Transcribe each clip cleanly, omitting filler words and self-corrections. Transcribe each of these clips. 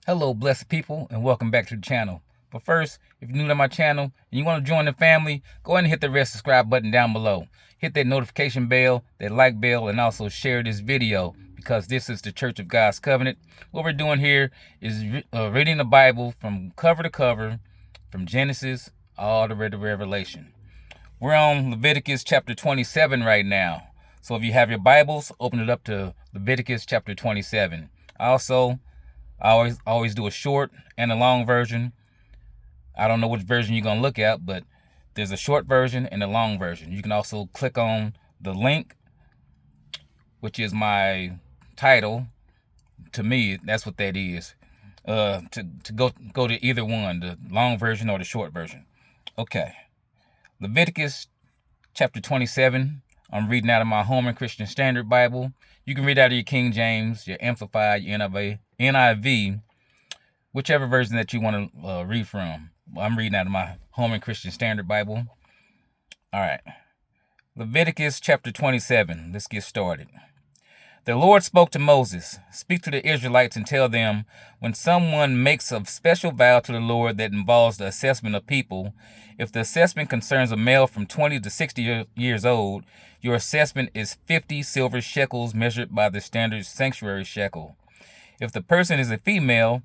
Hello, blessed people, and welcome back to the channel. But first, if you're new to my channel and you want to join the family, go ahead and hit the red subscribe button down below. Hit that notification bell, that like bell, and also share this video because this is the Church of God's Covenant. What we're doing here is reading the Bible from cover to cover, from Genesis all the way to Revelation. We're on Leviticus chapter 27 right now. So if you have your Bibles, open it up to Leviticus chapter 27. Also, I always do a short and a long version. I don't know which version you're going to look at, but there's a short version and a long version. You can also click on the link, which is my title. To me, that's what that is. To go to either one, the long version or the short version. Okay. Leviticus chapter 27. I'm reading out of my Holman Christian Standard Bible. You can read out of your King James, your Amplified, your NIV, whichever version that you want to read from. I'm reading out of my Holman Christian Standard Bible. All right. Leviticus chapter 27. Let's get started. The Lord spoke to Moses, "Speak to the Israelites and tell them, when someone makes a special vow to the Lord that involves the assessment of people, if the assessment concerns a male from 20 to 60 years old, your assessment is 50 silver shekels measured by the standard sanctuary shekel. If the person is a female,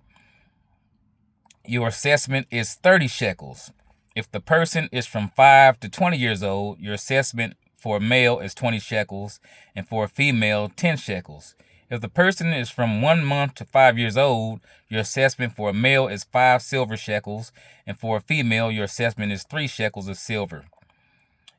your assessment is 30 shekels. If the person is from 5 to 20 years old, your assessment for a male is 20 shekels, and for a female, 10 shekels. If the person is from 1 month to 5 years old, your assessment for a male is 5 silver shekels, and for a female, your assessment is 3 shekels of silver.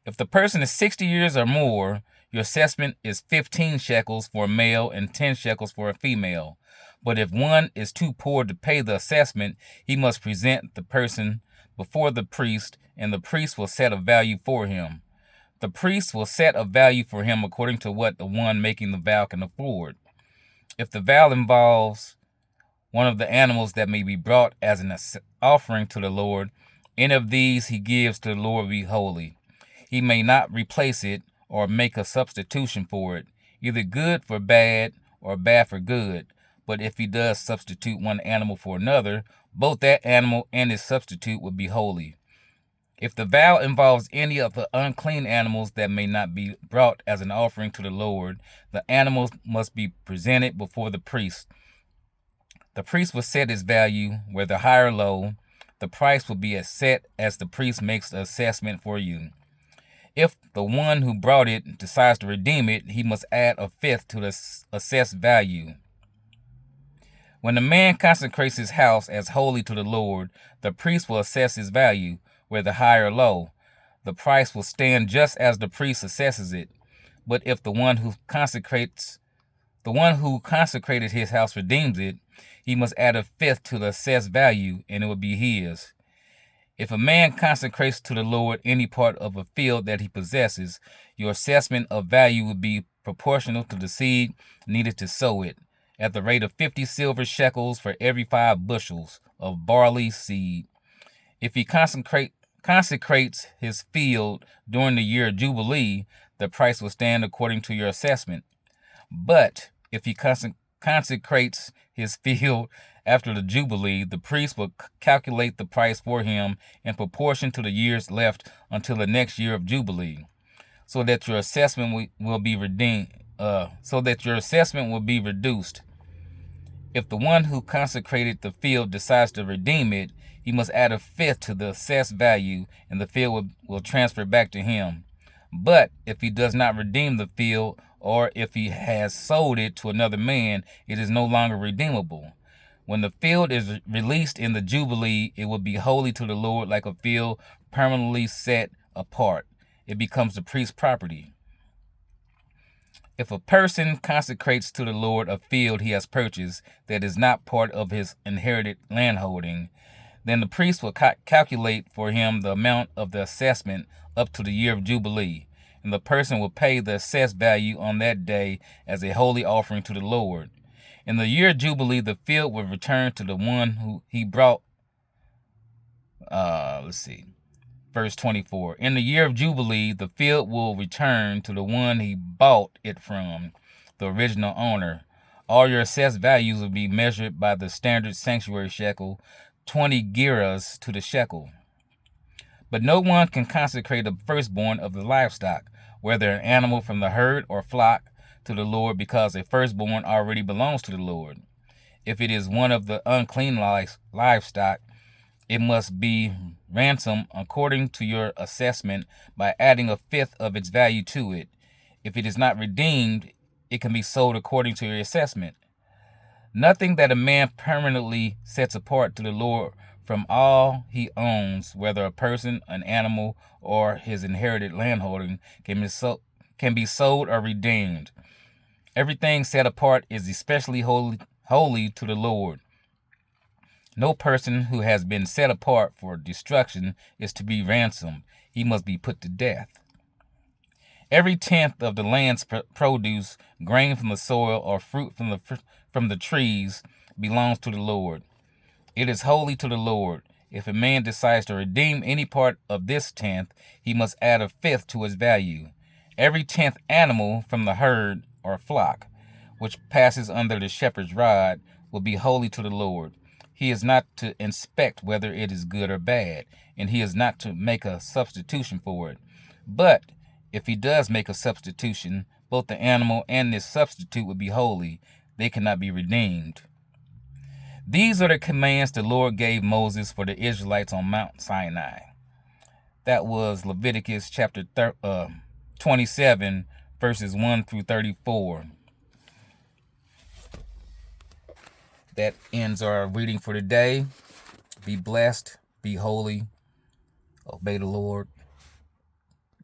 If the person is 60 years or more, your assessment is 15 shekels for a male and 10 shekels for a female. But if one is too poor to pay the assessment, he must present the person before the priest, and the priest will set a value for him. The priest will set a value for him according to what the one making the vow can afford. If the vow involves one of the animals that may be brought as an offering to the Lord, any of these he gives to the Lord will be holy. He may not replace it or make a substitution for it, either good for bad or bad for good. But if he does substitute one animal for another, both that animal and its substitute will be holy. If the vow involves any of the unclean animals that may not be brought as an offering to the Lord, the animals must be presented before the priest. The priest will set its value, whether high or low. The price will be as set as the priest makes the assessment for you. If the one who brought it decides to redeem it, he must add a fifth to the assessed value. When a man consecrates his house as holy to the Lord, the priest will assess his value, whether high or low. The price will stand just as the priest assesses it. But if the one who consecrated his house redeems it, he must add a fifth to the assessed value, and it will be his. If a man consecrates to the Lord any part of a field that he possesses, your assessment of value will be proportional to the seed needed to sow it, at the rate of 50 silver shekels for every 5 bushels of barley seed. If he consecrates his field during the year of Jubilee, the price will stand according to your assessment. But if he consecrates his field after the Jubilee, the priest will calculate the price for him in proportion to the years left until the next year of Jubilee, so that your assessment will be reduced. If the one who consecrated the field decides to redeem it, he must add a fifth to the assessed value, and the field will transfer back to him. But if he does not redeem the field, or if he has sold it to another man, it is no longer redeemable. When the field is released in the Jubilee, it will be holy to the Lord, like a field permanently set apart. It becomes the priest's property. If a person consecrates to the Lord a field he has purchased that is not part of his inherited landholding, then the priest will calculate for him the amount of the assessment up to the year of Jubilee, and the person will pay the assessed value on that day as a holy offering to the Lord. In the year of Jubilee, the field will return to the one who he brought. Verse 24. In the year of Jubilee, the field will return to the one he bought it from, the original owner. All your assessed values will be measured by the standard sanctuary shekel, 20 gerahs to the shekel. But no one can consecrate the firstborn of the livestock, whether an animal from the herd or flock, to the Lord, because a firstborn already belongs to the Lord. If it is one of the unclean livestock, it must be ransomed according to your assessment by adding a fifth of its value to it. If it is not redeemed, it can be sold according to your assessment. Nothing that a man permanently sets apart to the Lord from all he owns, whether a person, an animal, or his inherited landholding, can be sold or redeemed. Everything set apart is especially holy to the Lord. No person who has been set apart for destruction is to be ransomed. He must be put to death. Every tenth of the land's produce, grain from the soil, or fruit from the trees belongs to the Lord. It is holy to the Lord. If a man decides to redeem any part of this tenth, he must add a fifth to its value. Every 10th animal from the herd or flock, which passes under the shepherd's rod, will be holy to the Lord. He is not to inspect whether it is good or bad, and he is not to make a substitution for it. But if he does make a substitution, both the animal and this substitute will be holy. They cannot be redeemed. These are the commands the Lord gave Moses for the Israelites on Mount Sinai. That was Leviticus chapter 27, verses 1 through 34. That ends our reading for today. Be blessed, be holy, obey the Lord.